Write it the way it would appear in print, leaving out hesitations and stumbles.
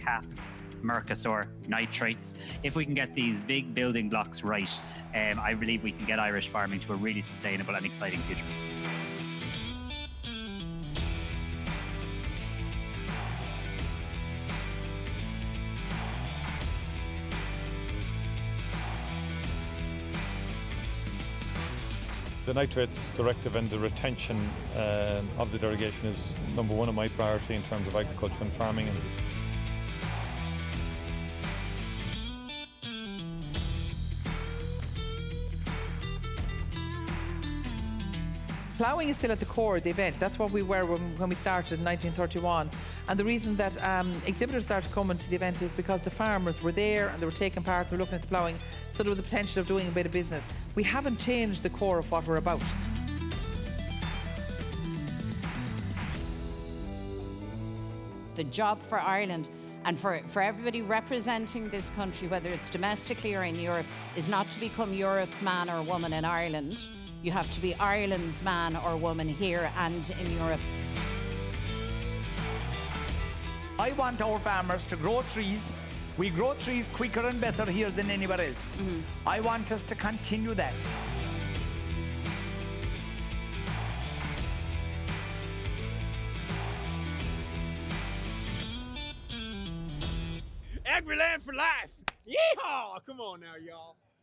CAP, Mercosur, nitrates. If we can get these big building blocks right, I believe we can get Irish farming to a really sustainable and exciting future. The nitrates directive and the retention of the derogation is number one of my priority in terms of agriculture and farming. Ploughing is still at the core of the event. That's what we were when we started in 1931. And the reason that exhibitors started coming to the event is because the farmers were there and they were taking part, they were looking at the ploughing, so there was a potential of doing a bit of business. We haven't changed the core of what we're about. The job for Ireland and for everybody representing this country, whether it's domestically or in Europe, is not to become Europe's man or woman in Ireland. You have to be Ireland's man or woman here and in Europe. I want our farmers to grow trees. We grow trees quicker and better here than anywhere else. I want us to continue that. Agriland for life! Yeehaw! Come on now, y'all.